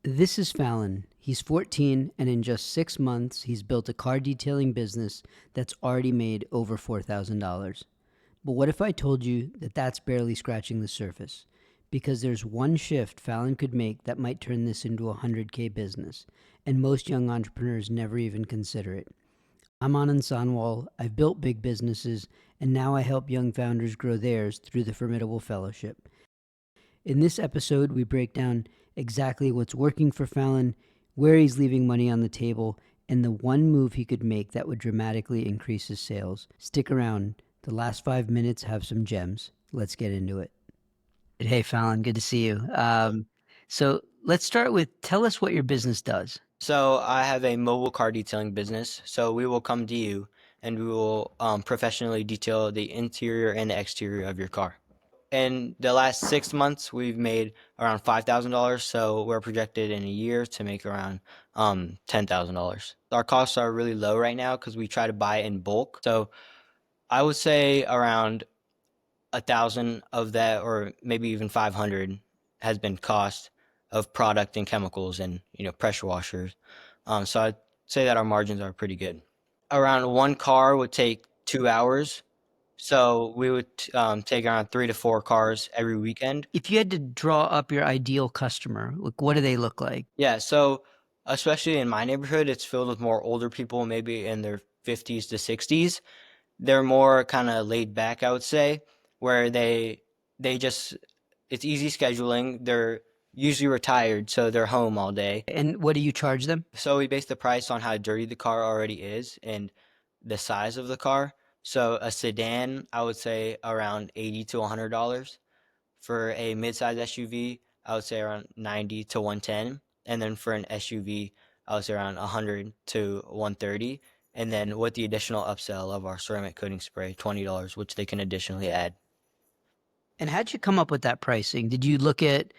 This is Falan. He's 14, and in just 6 months, he's built a car detailing business that's already made over $4,000. But what if I told you that that's barely scratching the surface? Because there's one shift Fallon could make that might turn this into a 100K business, and most young entrepreneurs never even consider it. I'm Anand Sanwal. I've built big businesses, and now I help young founders grow theirs through the Formidable Fellowship. In this episode, we break down exactly what's working for Fallon, where he's leaving money on the table, and the one move he could make that would dramatically increase his sales. Stick around. The last 5 minutes have some gems. Let's get into it. Hey, Fallon, good to see you. So let's start with tell us what your business does. So I have a mobile car detailing business. So we will come to you and we will professionally detail the interior and the exterior of your car. In the last 6 months, we've made around $5,000. So we're projected in a year to make around $10,000. Our costs are really low right now because we try to buy in bulk. So I would say around 1,000 of that, or maybe even 500, has been cost of product and chemicals and pressure washers. So I'd say that our margins are pretty good. Around one car would take 2 hours, so we would take around 3 to 4 cars every weekend. If you had to draw up your ideal customer, like what do they look like? Yeah, so especially in my neighborhood, it's filled with more older people, maybe in their 50s to 60s. They're more kind of laid back, I would say, where they just it's easy scheduling. They're usually retired, so they're home all day. And what do you charge them? So we base the price on how dirty the car already is and the size of the car. So a sedan, I would say around $80 to $100. For a midsize SUV, I would say around 90 to 110. And then for an SUV, I would say around 100 to 130. And then with the additional upsell of our ceramic coating spray, $20, which they can additionally add. And how'd you come up with that pricing? Did you look at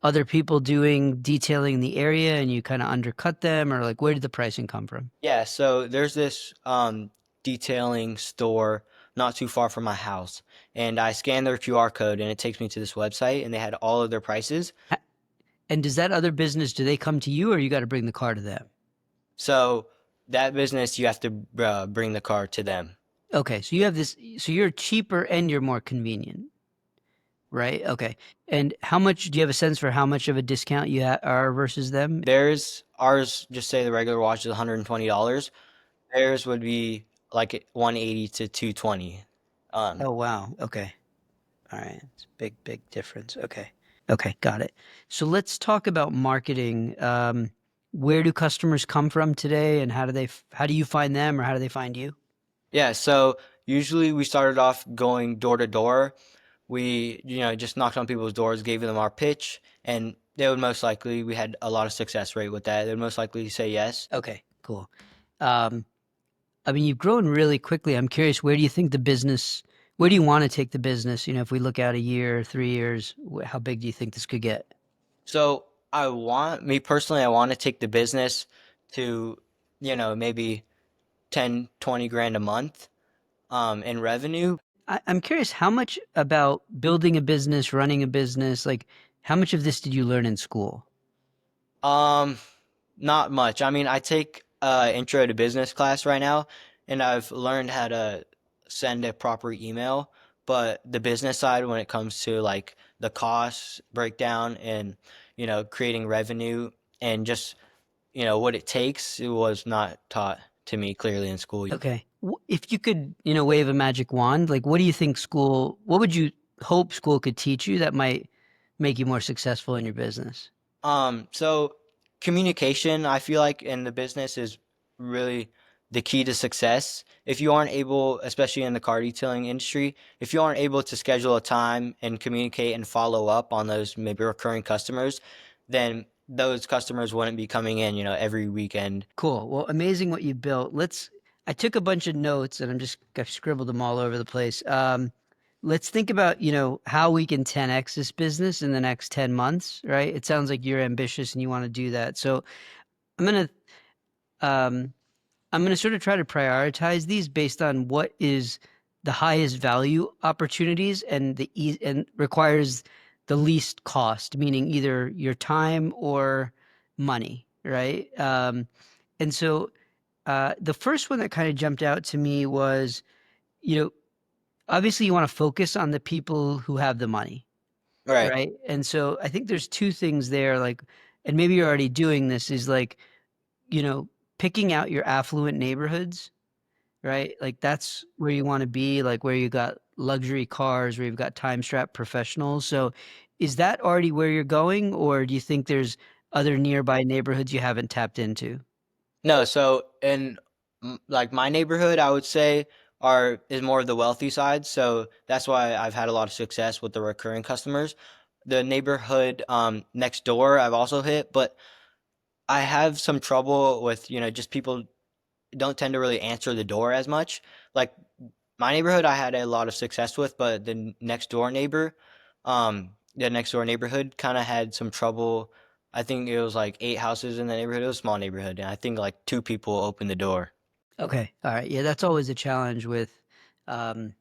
other people doing detailing in the area and you kind of undercut them, or like where did the pricing come from? Yeah, so there's this detailing store not too far from my house, and I scanned their QR code and it takes me to this website, and they had all of their prices. And does that other business, do they come to you or you got to bring the car to them? So that business, you have to bring the car to them. Okay, so you have this, so you're cheaper and you're more convenient, right? Okay. And how much, do you have a sense for how much of a discount you are versus them? Theirs, ours, just say the regular watch is $120. Theirs would be like 180 to 220. Oh, wow. Okay. All right. It's a big, big difference. Okay. Okay. Got it. So let's talk about marketing. Where do customers come from today and how do you find them or how do they find you? Yeah, so usually we started off going door to door. We, just knocked on people's doors, gave them our pitch, and they would most likely, we had a lot of success rate with that. They would most likely say yes. Okay, cool. Um, I mean, you've grown really quickly. I'm curious, where do you think the business, where do you want to take the business? You know, if we look out a year, 3 years, how big do you think this could get? So me personally, I want to take the business to, maybe 10, 20 grand a month in revenue. I'm curious, how much about building a business, running a business, like how much of this did you learn in school? Um, Not much. I mean, I take intro to business class right now, and I've learned how to send a proper email. But the business side, when it comes to like the cost breakdown and creating revenue and just what it takes, it was not taught to me clearly in school. Okay. If you could, wave a magic wand, like what do you think what would you hope school could teach you that might make you more successful in your business? So communication, I feel like in the business is really the key to success. If you aren't able, especially in the car detailing industry, if you aren't able to schedule a time and communicate and follow up on those maybe recurring customers, then those customers wouldn't be coming in, every weekend. Cool. Well, amazing what you built. I took a bunch of notes and I've scribbled them all over the place. Let's think about, how we can 10x this business in the next 10 months, right? It sounds like you're ambitious and you want to do that. So I'm going to, sort of try to prioritize these based on what is the highest value opportunities and and requires the least cost, meaning either your time or money, right? And so the first one that kind of jumped out to me was, you know, obviously you want to focus on the people who have the money, Right. right? And so I think there's two things there, like, and maybe you're already doing this, is like, you know, picking out your affluent neighborhoods, right? Like that's where you want to be, like where you got luxury cars, where you've got time-strapped professionals. So is that already where you're going, or do you think there's other nearby neighborhoods you haven't tapped into? No, so in like my neighborhood, I would say are is more of the wealthy side. So that's why I've had a lot of success with the recurring customers. The neighborhood next door, I've also hit, but I have some trouble with, just people don't tend to really answer the door as much. Like my neighborhood, I had a lot of success with, but the next door neighborhood kind of had some trouble. I think it was like 8 houses in the neighborhood. It was a small neighborhood, and I think like two people opened the door. Okay, all right, yeah, that's always a challenge um,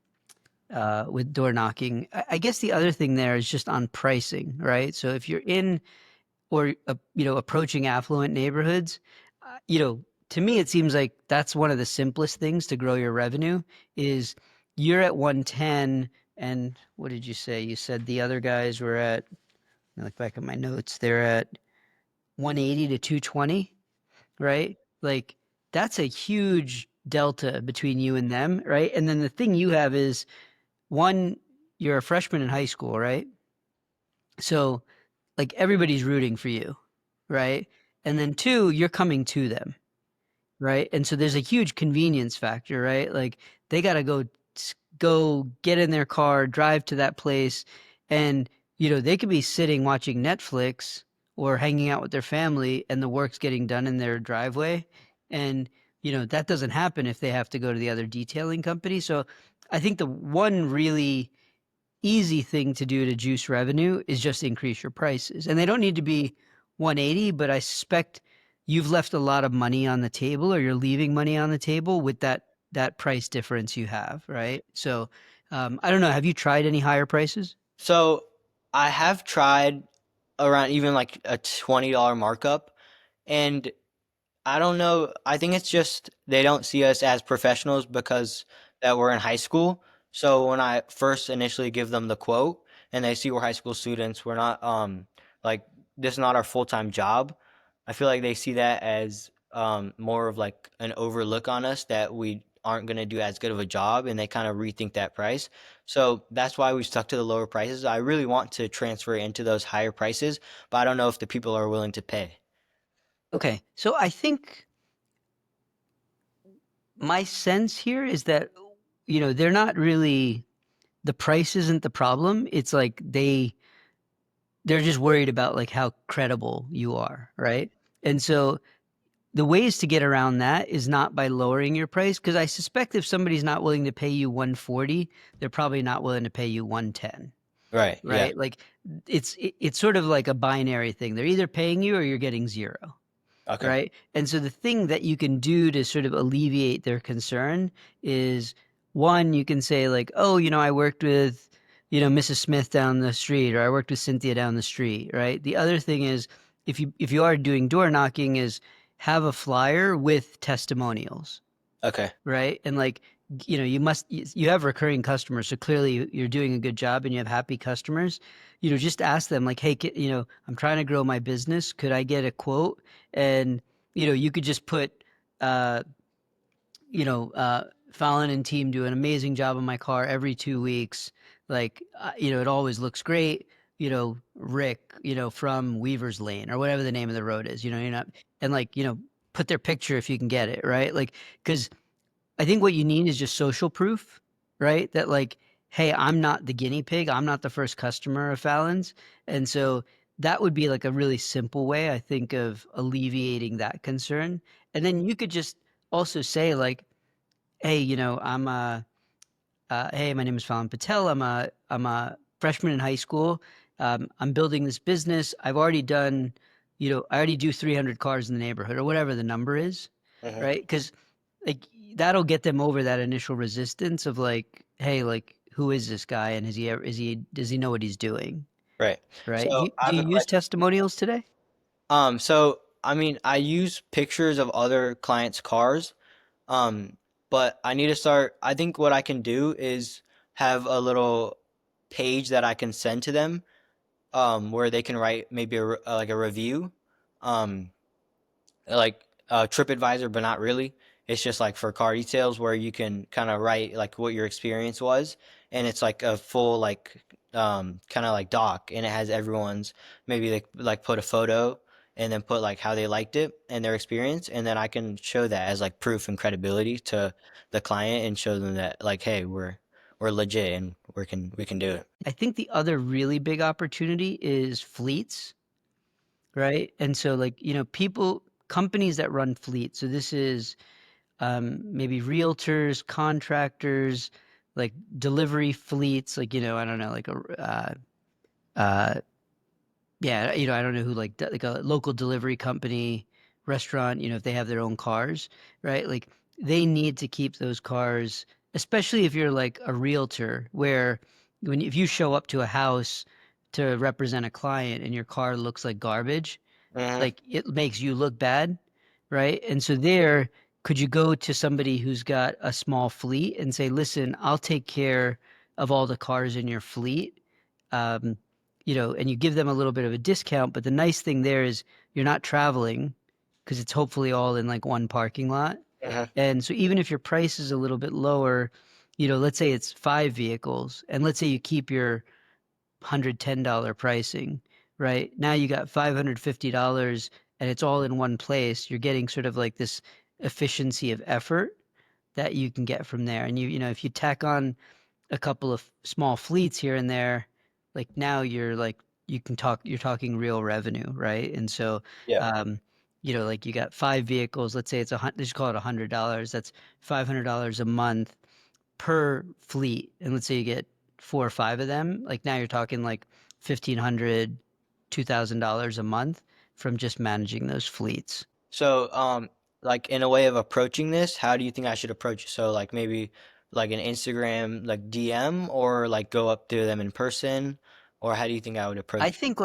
with door knocking. I guess the other thing there is just on pricing, right? So if you're in or approaching affluent neighborhoods, to me it seems like that's one of the simplest things to grow your revenue is you're at 110, and what did you say? You said the other guys were at, I look back at my notes, they're at 180 to 220, right? Like that's a huge delta between you and them, right? And then the thing you have is one, you're a freshman in high school, right? So like everybody's rooting for you, right? And then two, you're coming to them, right? And so there's a huge convenience factor, right? Like they got to go get in their car, drive to that place, and they could be sitting watching Netflix or hanging out with their family, and the work's getting done in their driveway. And that doesn't happen if they have to go to the other detailing company. So I think the one really easy thing to do to juice revenue is just increase your prices. And they don't need to be 180, but I suspect you've left a lot of money on the table or you're leaving money on the table with that price difference you have, right? So I don't know. Have you tried any higher prices? So I have tried around even like a $20 markup, and I don't know. I think it's just they don't see us as professionals because that we're in high school. So when I first initially give them the quote and they see we're high school students, we're not like this is not our full-time job. I feel like they see that as more of like an overlook on us that we aren't going to do as good of a job, and they kind of rethink that price. So that's why we stuck to the lower prices. I really want to transfer into those higher prices, but I don't know if the people are willing to pay. Okay. So I think my sense here is that, they're not really, the price isn't the problem. It's like they're just worried about like how credible you are, right? And so the ways to get around that is not by lowering your price, because I suspect if somebody's not willing to pay you 140, they're probably not willing to pay you 110, Right. Yeah. right? Like it's sort of like a binary thing. They're either paying you or you're getting zero, Okay. right? And so the thing that you can do to sort of alleviate their concern is, one, you can say like, oh, I worked with, Mrs. Smith down the street, or I worked with Cynthia down the street, right? The other thing is, if you are doing door knocking, is have a flyer with testimonials, Okay. right? And like, you have recurring customers, so clearly you're doing a good job and you have happy customers. Just ask them like, hey, I'm trying to grow my business. Could I get a quote? And you could just put, uh, Fallon and team do an amazing job on my car every 2 weeks. Like, it always looks great. Rick, from Weaver's Lane or whatever the name of the road is. You're not, and like, put their picture if you can get it, right? Like, because I think what you need is just social proof, right? That like, hey, I'm not the guinea pig. I'm not the first customer of Fallon's. And so that would be like a really simple way, I think, of alleviating that concern. And then you could just also say like, hey, hey, my name is Falan Patel. I'm a freshman in high school. I'm building this business. I've already done, I already do 300 cars in the neighborhood or whatever the number is, Hmm. right? Because like that'll get them over that initial resistance of like, hey, like who is this guy and does he know what he's doing, Right. So right? Do I you have a use question. testimonials today? I mean, I use pictures of other clients' cars, um, but I need to start. I think what I can do is have a little page that I can send to them, where they can write maybe like a review, um, like TripAdvisor, but not really. It's just like for car details where you can kind of write like what your experience was, and it's like a full like kind of like doc, and it has everyone's maybe like put a photo and then put like how they liked it and their experience, and then I can show that as like proof and credibility to the client and show them that like, hey, we're legit and we can do it. I think the other really big opportunity is fleets, right? And so, like, companies that run fleets. So this is maybe realtors, contractors, like delivery fleets, like, I don't know, like uh, yeah, I don't know who, like a local delivery company, restaurant, if they have their own cars, right? Like they need to keep those cars, especially if you're like a realtor, where if you show up to a house to represent a client and your car looks like garbage, Hmm. like it makes you look bad, right? And so there, could you go to somebody who's got a small fleet and say, "Listen, I'll take care of all the cars in your fleet." Um, and you give them a little bit of a discount, but the nice thing there is you're not traveling because it's hopefully all in like one parking lot. Hmm. And so even if your price is a little bit lower, let's say it's 5 vehicles, and let's say you keep your $110 pricing, right? Now you got $550 and it's all in one place. You're getting sort of like this efficiency of effort that you can get from there. And if you tack on a couple of small fleets here and there, like now you're talking real revenue, right? And so, Yeah. um, like you got 5 vehicles, let's say just call it $100. That's $500 a month per fleet, and let's say you get 4 or 5 of them, like now you're talking like 1,500, $2,000 a month from just managing those fleets. So, like in a way of approaching this, how do you think I should approach it? So, like maybe like an Instagram like DM or like go up to them in person, or how do you think I would I approach it? think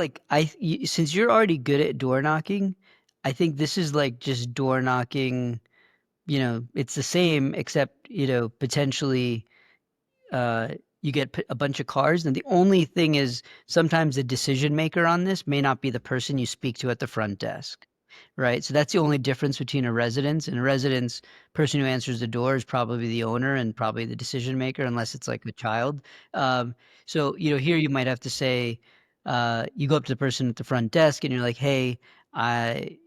since you're already good at door knocking, I think this is like just door knocking. It's the same except potentially uh, you get a bunch of cars. And the only thing is sometimes the decision maker on this may not be the person you speak to at the front desk, right? So that's the only difference between a residence and a residence. Person who answers the door is probably the owner and probably the decision maker, unless it's like a child. Um, so here you might have to say, you go up to the person at the front desk and you're like, "Hey, I."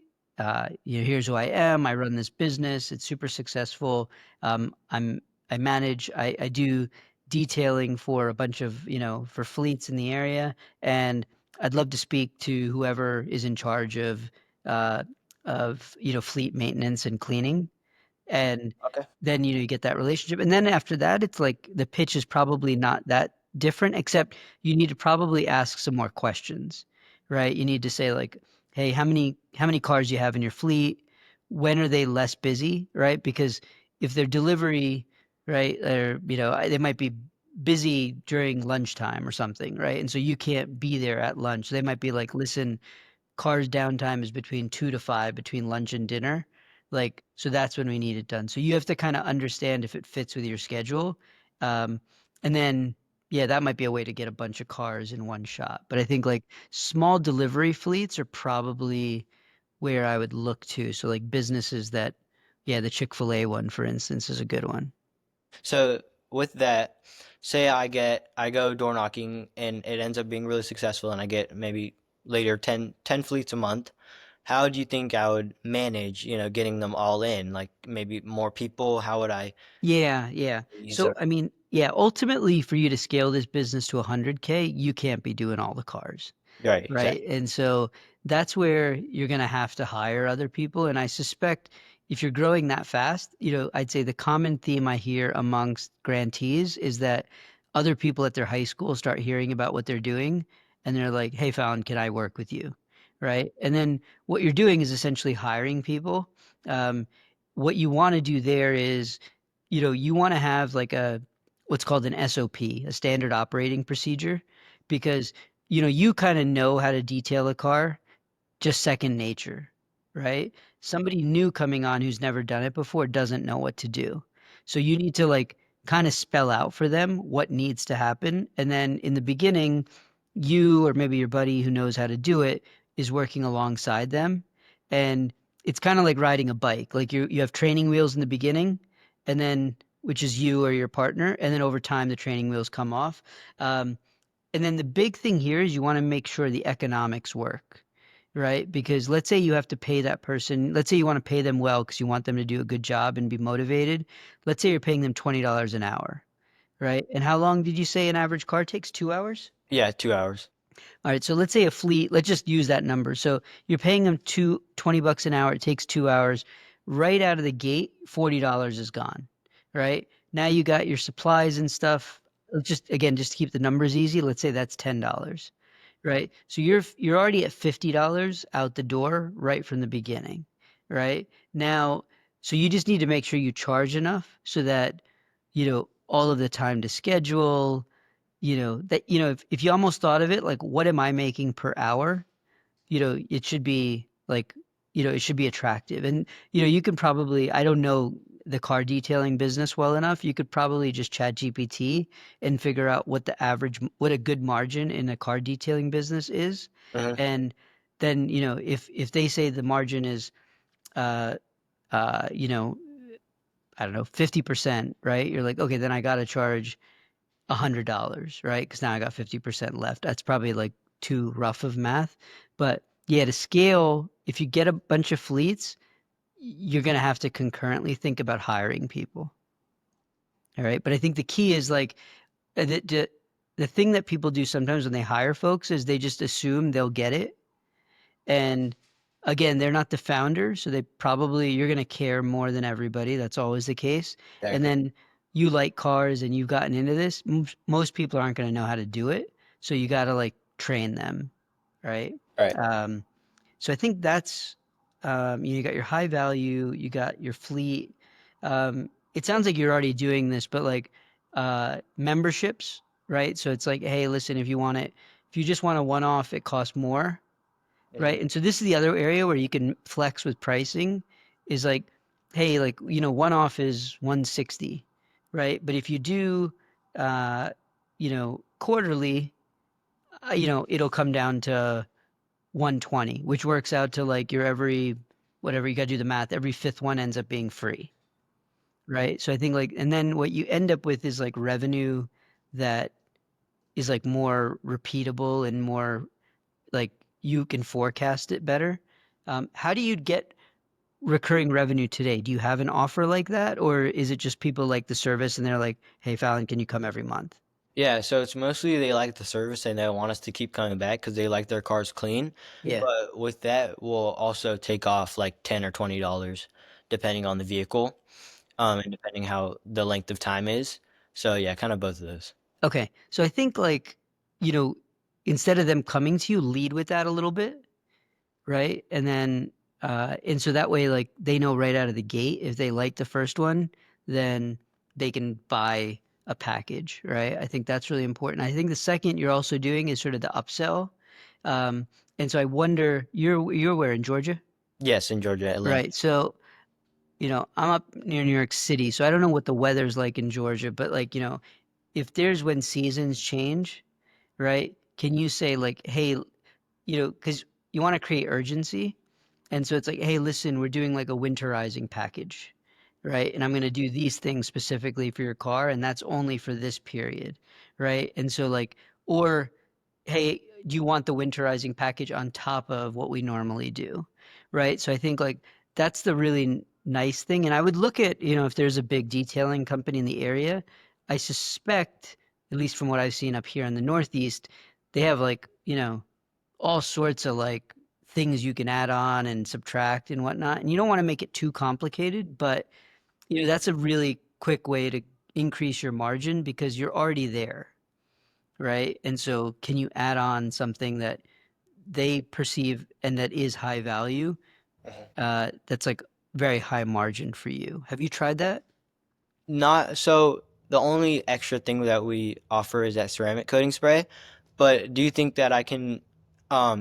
Here's who I am. I run this business. It's super successful. I manage. I do detailing for a bunch of, for fleets in the area. And I'd love to speak to whoever is in charge uh, fleet maintenance and cleaning. And Okay. then, you get that relationship. And then after that, it's like the pitch is probably not that different, except you need to probably ask some more questions, right? You need to say like, hey, how many cars do you have in your fleet? When are they less busy, right? Because if they're delivery, right, or they might be busy during lunchtime or something, right? And so you can't be there at lunch. They might be like, listen, cars downtime is between 2 to 5 between lunch and dinner. Like, so that's when we need it done. So you have to kind of understand if it fits with your schedule. Um, and then, yeah, that might be a way to get a bunch of cars in one shot. But I think like small delivery fleets are probably where I would look to. So like businesses that, yeah, the Chick-fil-A one, for instance, is a good one. So with that, say I go door knocking and it ends up being really successful and I get maybe later ten fleets a month. How do you think I would manage, getting them all in? Like maybe more people? How would I Yeah, yeah. use So, it? I mean, yeah, ultimately for you to scale this business to 100K, you can't be doing all the cars. Right, Right. exactly. And so that's where you're going to have to hire other people. And I suspect if you're growing that fast, I'd say the common theme I hear amongst grantees is that other people at their high school start hearing about what they're doing and they're like, hey, Fallon, can I work with you? Right. And then what you're doing is essentially hiring people. Um, what you want to do there is, you want to have like what's called an SOP, a standard operating procedure, because you kind of know how to detail a car, just second nature, right? Somebody new coming on who's never done it before doesn't know what to do. So you need to like kind of spell out for them what needs to happen. And then in the beginning, you or maybe your buddy who knows how to do it is working alongside them. And it's kind of like riding a bike. Like you have training wheels in the beginning, and then which is you or your partner, and then over time the training wheels come off. Um, and then the big thing here is you want to make sure the economics work, right? Because let's say you have to pay that person, let's say you want to pay them well because you want them to do a good job and be motivated. Let's say you're paying them $20 an hour, right? And how long did you say an average car takes? 2 hours? Yeah, 2 hours. All right, so let's say a fleet, let's just use that number. So you're paying them 20 bucks an hour. It takes 2 hours. Right out of the gate, $40 is gone, right? Now you got your supplies and stuff. Let's just again, just to keep the numbers easy, let's say that's $10, right? So you're already at $50 out the door right from the beginning, right? Now, so you just need to make sure you charge enough so that, all of the time to schedule, if you almost thought of it like, what am I making per hour? It should be like, it should be attractive. And, you can probably, I don't know the car detailing business well enough. You could probably just chat GPT and figure out what a good margin in a car detailing business is. Hmm. And then, if they say the margin is, uh, uh, you know, I don't know, 50%, right? You're like, okay, then I got to charge $100, right? Because now I got 50% left. That's probably like too rough of math. But yeah, to scale, if you get a bunch of fleets, you're going to have to concurrently think about hiring people. All right. But I think the key is like the thing that people do sometimes when they hire folks is they just assume they'll get it. And again, they're not the founder, so you're going to care more than everybody. That's always the case. And Exactly. then you like cars and you've gotten into this. Most people aren't going to know how to do it, so you got to like train them, right? Right. Um, so I think that's you got your high value, you got your fleet. It sounds like you're already doing this, but like memberships, right? So it's like, hey, listen, if you just want a one-off, it costs more, Hmm. right? And so this is the other area where you can flex with pricing is like, hey, like, one off is 160, right? But if you do, uh, quarterly, it'll come down to 120, which works out to like whatever, you got to do the math, every fifth one ends up being free, right? So I think like, and then what you end up with is like revenue that is like more repeatable and more like you can forecast it better. How do you get recurring revenue today? Do you have an offer like that, or is it just people like the service and they're like, "Hey, Fallon, can you come every month?" Yeah, so it's mostly they like the service and they want us to keep coming back because they like their cars clean. Yeah. But with that, we'll also take off like $10 or $20 depending on the vehicle, and depending how the length of time is. So yeah, kind of both of those. Okay. So I think like, you know, instead of them coming to you, lead with that a little bit, right? And so that way, like they know right out of the gate if they like the first one, then they can buy a package, right? I think that's really important. I think the second you're also doing is sort of the upsell. Um, and so I wonder, you're where in Georgia? Yes, in Georgia, Atlanta. Right. So, I'm up near New York City, so I don't know what the weather's like in Georgia, but like, if there's when seasons change, right? Can you say like, hey, because you want to create urgency. And so it's like, hey, listen, we're doing like a winterizing package, right? And I'm going to do these things specifically for your car, and that's only for this period, right? And so, like, or hey, do you want the winterizing package on top of what we normally do? Right. So I think like that's the really nice thing. And I would look at, if there's a big detailing company in the area, I suspect, at least from what I've seen up here in the Northeast, they have like, all sorts of like things you can add on and subtract and whatnot. And you don't want to make it too complicated, but that's a really quick way to increase your margin because you're already there, right? And so can you add on something that they perceive and that is high value, that's like very high margin for you? Have you tried that? Not so the only extra thing that we offer is that ceramic coating spray. But do you think that I can,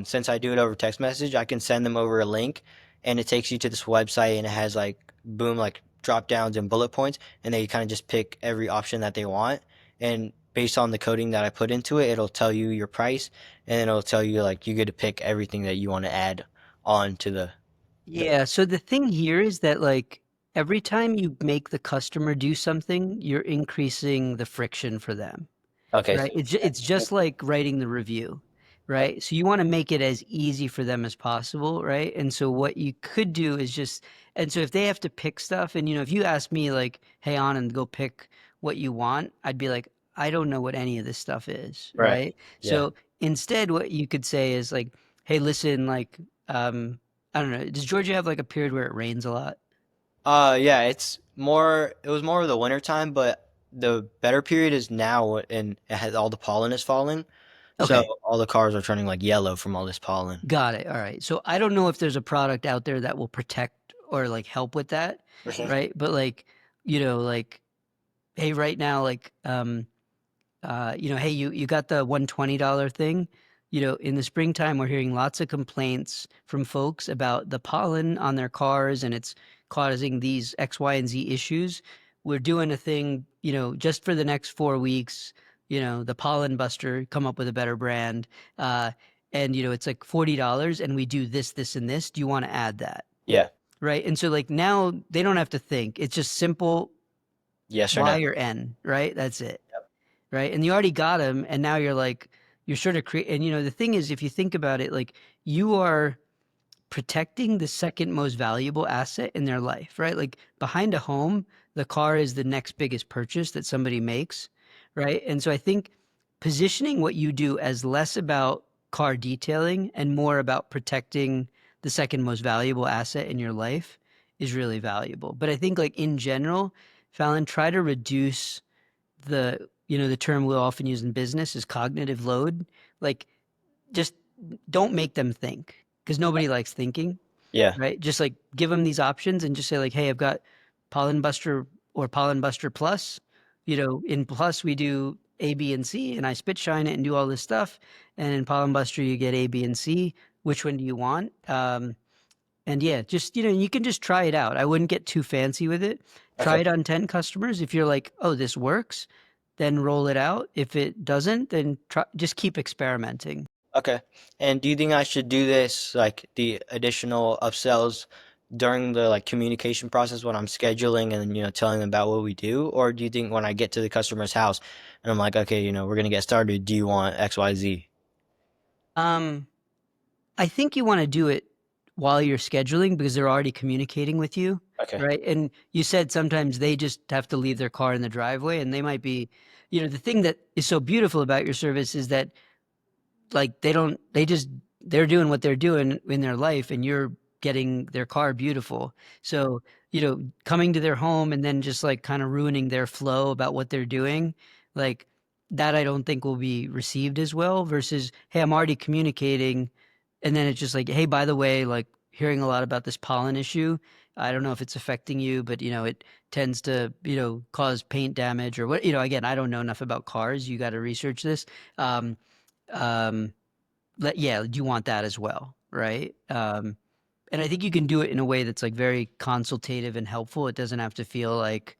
since I do it over text message, I can send them over a link and it takes you to this website, and it has like boom, like drop downs and bullet points, and they kind of just pick every option that they want, and based on the coding that I put into it, it'll tell you your price, and it'll tell you like you get to pick everything that you want to add on to the Yeah, so the thing here is that like every time you make the customer do something, you're increasing the friction for them. Okay, so Right. It's just like writing the review, right? So you want to make it as easy for them as possible, right? And so what you could do is just, and so if they have to pick stuff, and if you ask me like, hey, Anand, go pick what you want, I'd be like, I don't know what any of this stuff is, right, right? yeah. So instead, what you could say is like, hey, listen, like, I don't know, does Georgia have like a period where it rains a lot? Yeah, it was more of the winter time, but the better period is now, and it has all the pollen is falling. So Okay. all the cars are turning like yellow from all this pollen. Got it. All right. So I don't know if there's a product out there that will protect or like help with that, Okay. right? But like, like, hey, right now, like, hey, you got the $120 thing. In the springtime, we're hearing lots of complaints from folks about the pollen on their cars and it's causing these X, Y, and Z issues. We're doing a thing, just for the next 4 weeks, the pollen buster, come up with a better brand. Uh, and it's like $40 and we do this, this, and this. Do you want to add that? Yeah. Right. And so like now they don't have to think. It's just simple Yes or no. Y or N, right? That's it, Yep. right? And you already got him, and now you're like, you're sort of create. And the thing is, if you think about it, like you are protecting the second most valuable asset in their life, right? Like behind a home, the car is the next biggest purchase that somebody makes, right? And so I think positioning what you do as less about car detailing and more about protecting the second most valuable asset in your life is really valuable. But I think like in general, Fallon, try to reduce the term we'll often use in business is cognitive load. Like just don't make them think because nobody likes thinking, Yeah. right? Just like give them these options and just say like, hey, I've got Pollen Buster or Pollen Buster Plus. In Plus we do A, B, and C, and I spit shine it and do all this stuff. And in Pollen Buster you get A, B, and C. Which one do you want? And yeah, just you can just try it out. I wouldn't get too fancy with it. Try Okay. it on 10 customers. If you're like, oh, this works, then roll it out. If it doesn't, then just keep experimenting. Okay. And do you think I should do this like the additional upsells during the like communication process when I'm scheduling and telling them about what we do, or do you think when I get to the customer's house and I'm like, okay, we're gonna get started. Do you want XYZ? Um, I think you want to do it while you're scheduling because they're already communicating with you, Okay. right? And you said sometimes they just have to leave their car in the driveway and they might be, the thing that is so beautiful about your service is that like they're doing what they're doing in their life and you're getting their car beautiful. So coming to their home and then just like kind of ruining their flow about what they're doing, like that I don't think will be received as well versus, hey, I'm already communicating, and then it's just like, hey, by the way, like hearing a lot about this pollen issue. I don't know if it's affecting you, but it tends to cause paint damage or what. Again, I don't know enough about cars. You got to research this. um, um, yeah, do you want that as well, right? And I think you can do it in a way that's like very consultative and helpful. It doesn't have to feel like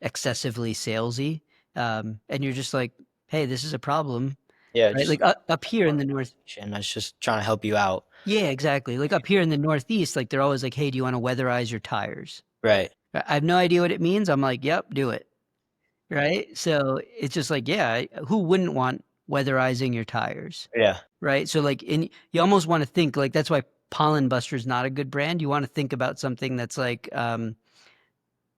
excessively salesy. And you're just like, hey, this is a problem, Yeah, right? just Like up here in the north. and I was just trying to help you out. Yeah, exactly. Like up here in the Northeast, like they're always like, hey, do you want to weatherize your tires? Right. I have no idea what it means. I'm like, yep, do it. Right. So it's just like, yeah, who wouldn't want weatherizing your tires? Yeah. Right? So like you almost want to think like that's why Pollen Buster is not a good brand. You want to think about something that's like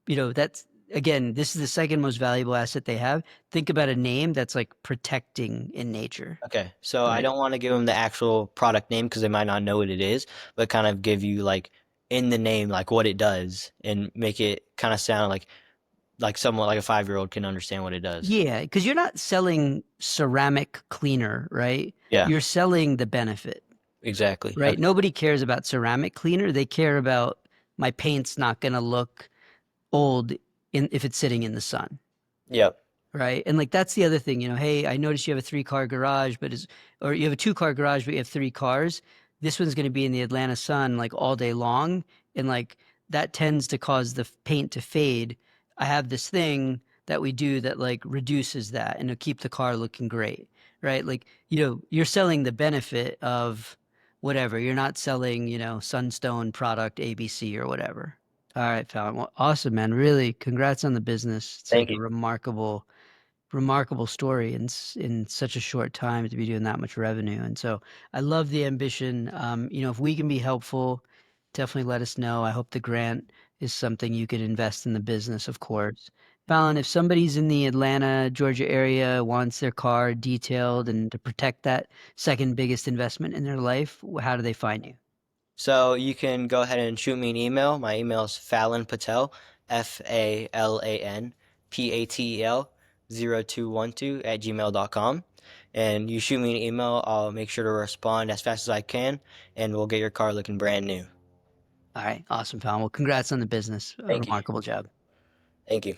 that's again, this is the second most valuable asset they have. Think about a name that's like protecting in nature. Okay. So I Right? don't want to give them the actual product name because they might not know what it is, but kind of give you like in the name like what it does and make it kind of sound like someone like a 5-year-old can understand what it does. Yeah, because you're not selling ceramic cleaner, right? Yeah. You're selling the benefit, Exactly. right? Okay. Nobody cares about ceramic cleaner. They care about my paint's not going to look old if it's sitting in the sun. Yep. Right. And like that's the other thing, hey, I noticed you have a 3-car garage, or you have a 2-car garage, but you have 3 cars. this one's going to be in the Atlanta sun like all day long, and like that tends to cause the paint to fade. I have this thing that we do that like reduces that and it'll keep the car looking great, right? Like, you're selling the benefit of whatever. You're not selling, Sunstone product ABC or whatever. All right, Fallon. Well, awesome, man. Really, congrats on the business. It's Thank like a you. remarkable story in such a short time to be doing that much revenue. And so I love the ambition. If we can be helpful, definitely let us know. I hope the grant is something you can invest in the business, of course. Fallon, if somebody's in the Atlanta, Georgia area, wants their car detailed and to protect that second biggest investment in their life, how do they find you? So you can go ahead and shoot me an email. My email is Falan Patel, FALAN PATEL 0212 at gmail.com. And you shoot me an email, I'll make sure to respond as fast as I can, and we'll get your car looking brand new. All right, awesome, Fallon. Well, congrats on the business. A Thank you. remarkable job. Thank you.